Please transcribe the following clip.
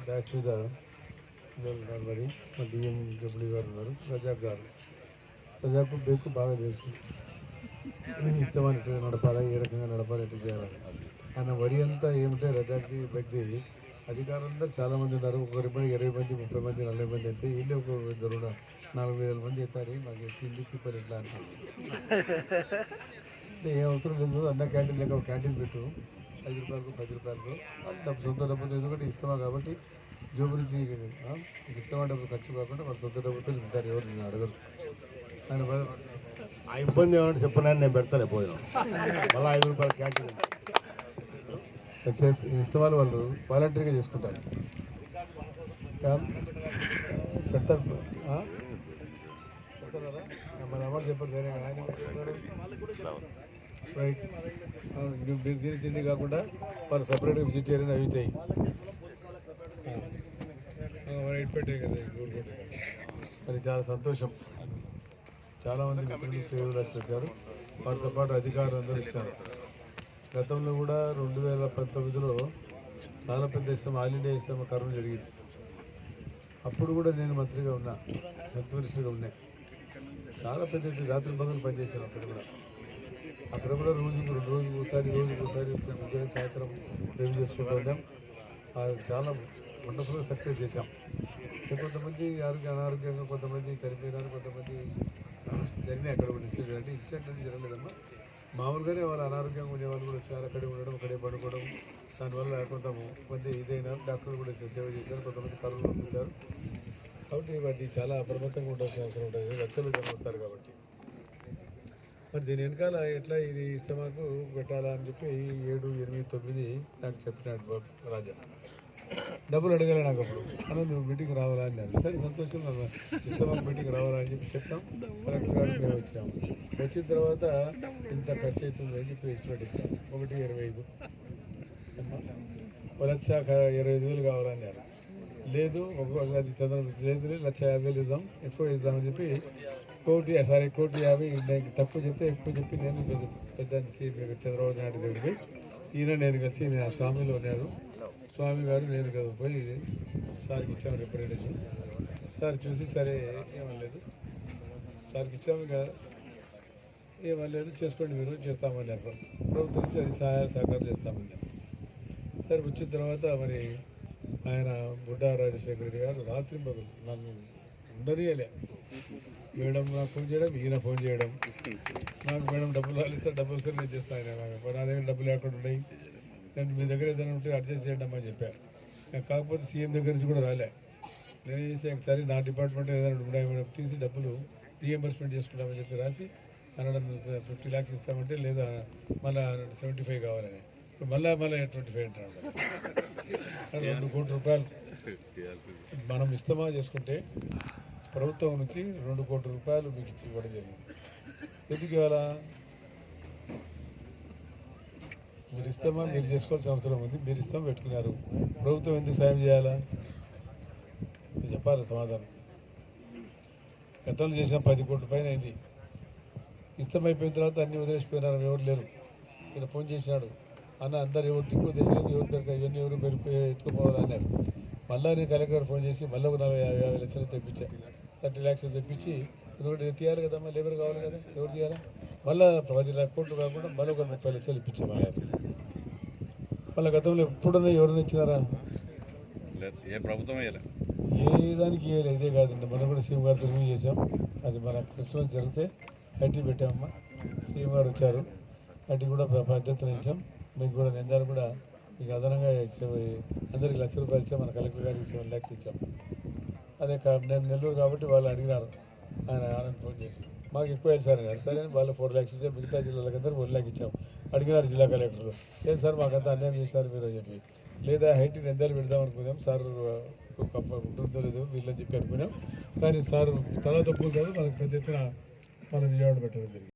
Dash మీద ఉన్నారు. మరి మా డిఎం డబ్ల్యూ గారు ఉన్నారు, రజాక్ గారు. రజాకు బేకు బాగా తెలుసు, ఇష్టమని ఎట్లా నడపాలా, ఏ రకంగా నడపాలి, ఎట్లా చేయాలని. ఆయన వరి అంతా ఏమిటంటే రజాక్ది బెగ్ది అధికారులందరూ చాలామంది ఉన్నారు. 1 మంది 20 మంది 30 మంది 40 మంది అయితే వీళ్ళు ఒక 4,000 మంది అవుతారు. మాకు తిండి తిప్పలు ఎట్లా అంటారు. ఏ అవసరం లేదు, అన్న క్యాంటీన్ లేక ఒక క్యాంటీన్ పెట్టు, 5 రూపాయలకు 10 రూపాయలకు డబ్బు, సొంత డబ్బుతో. ఎందుకంటే ఇష్టమా కాబట్టి జోబు నుంచి ఇష్టమా డబ్బులు ఖర్చు కాకుండా వాళ్ళ సొంత డబ్బుతో ఇస్తారు, ఎవరు నేను అడగరు. ఆయన ఆ ఇబ్బంది ఏమంటే చెప్పనని నేను పెడతాను పోయినా మళ్ళీ 5 రూపాయల క్యాంటీన్ ఇష్టమాలు వాళ్ళు వాలంటరీగా చేసుకుంటారు, పెడతారు. మన అమ్మ చెప్పారు వేరే రైట్. మీరు తిని తిండి కాకుండా వాళ్ళు సపరేట్గా వెజిటేరియన్ అవి చేయి రైట్ పెట్టాయి కదా. మరి చాలా సంతోషం. చాలామంది మిత్రులు సేవలు వచ్చారు, వారితో పాటు అధికారులు అందరూ ఇచ్చారు. గతంలో కూడా 2019లో చాలా పెద్ద ఇష్టం, ఆల్ ఇండియా ఇష్టం కరోనా జరిగింది. అప్పుడు కూడా నేను మంత్రిగా ఉన్నా, హెల్త్ మినిస్టర్గా ఉన్నాయి. చాలా పెద్ద రాత్రి పగలు పనిచేశాను. అక్కడ కూడా రోజుకు 2 రోజులకు ఒకసారి పొద్దున్న సాయంత్రం డ్రైవ్ చేసుకుంటూ ఉన్నాం. చాలా వండర్ఫుల్గా సక్సెస్ చేశాం. కొంతమంది అనారోగ్యంగా కొంతమంది చనిపోయినారు, కొంతమంది జరిగినాయి. అక్కడ కూడా ఇన్సిడెంట్ అనేది జరగలేదమ్మా. మామూలుగానే వాళ్ళు అనారోగ్యంగా ఉండేవాళ్ళు కూడా వచ్చారు, అక్కడే ఉండడం, అక్కడే పడుకోవడం. దానివల్ల కొంతమంది ఇదైనా డాక్టర్లు కూడా సేవ చేశారు, కొంతమంది కరోనా పంపించారు. కాబట్టి వాటి చాలా అప్రమత్తంగా ఉండాల్సిన అవసరం ఉంటుంది, లక్షలు జనం వస్తారు కాబట్టి. మరి దీని వెనకాల ఎట్లా ఇది ఇష్టమాకు పెట్టాలా అని చెప్పి 7, 8, 9 నాకు చెప్పినాడు రాజా. డబ్బులు అడగాలి నాకు అప్పుడు. అలా నువ్వు మీటింగ్ రావాలా అన్నారు. సరే సంతోషం, ఇష్టమాకు మీటింగ్ రావాలా అని చెప్పి చెప్తాం. కలెక్టర్ గారికి మేము వచ్చినాము. వచ్చిన తర్వాత ఇంత ఖర్చు అవుతుంది అని చెప్పి ఎస్టిమేట్ ఇచ్చాం. 1,25,000 1,25,000 కావాలన్నారు. లేదు అది చంద్రం లేదు, 1,50,000 ఇద్దాం, ఎక్కువ ఇద్దామని చెప్పి 1,50,000 తక్కువ చెప్తే ఎక్కువ చెప్పి నేను పెద్ద చంద్రబాబు నాయుడు దగ్గరికి ఈయన నేను కలిసి ఆ స్వామిలో ఉన్నారు. స్వామి గారు నేను కదా పోయి సార్కి ఇచ్చాము రిప్రజెంటేషన్. సార్ చూసి సరే ఏమనలేదు, సార్కి ఇచ్చాము కదా ఏమనలేదు, చేసుకోండి మీరు చేస్తామన్నారు. ప్రభుత్వం నుంచి అది సహకారం చేస్తామన్నారు. సరే వచ్చిన తర్వాత మరి ఆయన బుడ్డా రాజశేఖర రెడ్డి గారు రాత్రి పగలు నన్ను ఉండనియలే. మేడం నాకు ఫోన్ చేయడం, ఈయన ఫోన్ చేయడం. నాకు మేడం డబ్బులు రాలిస్తే డబ్బులు వస్తే నేను చేస్తాను. ఆయన నా దగ్గర డబ్బులు ఎక్కడ ఉన్నాయి, నేను మీ దగ్గర ఏదైనా ఉంటే అడ్జస్ట్ చేయండి అమ్మని చెప్పాను. కాకపోతే సీఎం దగ్గర నుంచి కూడా రాలే. నేను చేసి ఒకసారి నా డిపార్ట్మెంట్ ఏదైనా ఉన్నాయి తీసి డబ్బులు రీఎంబర్స్మెంట్ చేసుకుంటామని చెప్పి రాసి 150 lakhs ఇస్తామంటే లేదా మళ్ళీ 75 కావాలని మళ్ళీ 25 అంటాడు. 2 కోట్ల రూపాయలు మనం ఇస్తామా చేసుకుంటే ప్రభుత్వం నుంచి 2 కోట్ల రూపాయలు మీకు ఇచ్చి ఇవ్వడం జరిగింది. ఎందుకు ఇవ్వాలా? మీరు ఇస్తామా, మీరు చేసుకోవాల్సిన అవసరం ఉంది, మీరు ఇస్తాం పెట్టుకున్నారు, ప్రభుత్వం ఎందుకు సాయం చేయాలా చెప్పాలి సమాధానం. గతంలో చేసిన 10 కోట్ల పైన అయింది. ఇష్టమైపోయిన తర్వాత అన్ని వదిలేసిపోయినారు, ఎవరు లేరు. ఈయన ఫోన్ చేసినాడు, అన్న అందరు ఎవరు దిక్కు దేశం ఎవరు దగ్గర ఇవన్నీ ఎవరు ఎత్తుకుపోవాలన్నారు. మళ్ళీ నేను కలెక్టర్ ఫోన్ చేసి మళ్ళీ ఒక 40-50 లక్షలు తెప్పించా, 30 lakhs తెప్పించి ఎందుకంటే తీయాలి కదమ్మా, లేబర్ కావాలి కదా, ఎవరు తీయాలా, మళ్ళీ 10 కోట్లు కాకుండా మళ్ళీ ఒక 30 లక్షలు ఇప్పించాం. మా మళ్ళీ గతంలో ఎప్పుడన్నా ఎవరైనా ఇచ్చినారా? ఏ ప్రభుత్వం ఏ దానికి ఇవ్వలేదు. ఇదే కాదండి, మనం కూడా సీఎం గారితో రివ్యూ చేసాం. అది మన క్రిస్మస్ జరిగితే ఐటీ పెట్టామమ్మా, సీఎం గారు వచ్చారు, ఐటీ కూడా బాధ్యతలు ఇచ్చాం. మీకు కూడా నిందాలు కూడా మీకు అదనంగా అందరికి 1,00,000 రూపాయలు ఇచ్చాం. మన కలెక్టర్ గారికి 7 lakhs ఇచ్చాం. అదే నేను నెల్లూరు కాబట్టి వాళ్ళు అడిగినారు, ఆయన ఆనంద్ ఫోన్ చేసి మాకు ఎక్కువ సార్ అన్నారు. సరే వాళ్ళు 4 lakhs ఇచ్చాం, మిగతా జిల్లాలకందరూ 1 lakh ఇచ్చాం. అడిగినారు జిల్లా కలెక్టర్లు, ఏం సార్ మాకంతా అన్యాయం చేశారు మీరు అని చెప్పి. లేదా హైటీ నిందాలు పెడదాం అనుకున్నాం, సార్ ఉంటుందో లేదో వీళ్ళని చెప్పి అనుకున్నాం. కానీ సార్ తల తప్పులు కాదు, మనకు పెద్ద ఎత్తున మనం విజయవాడ పెట్టడం జరిగింది.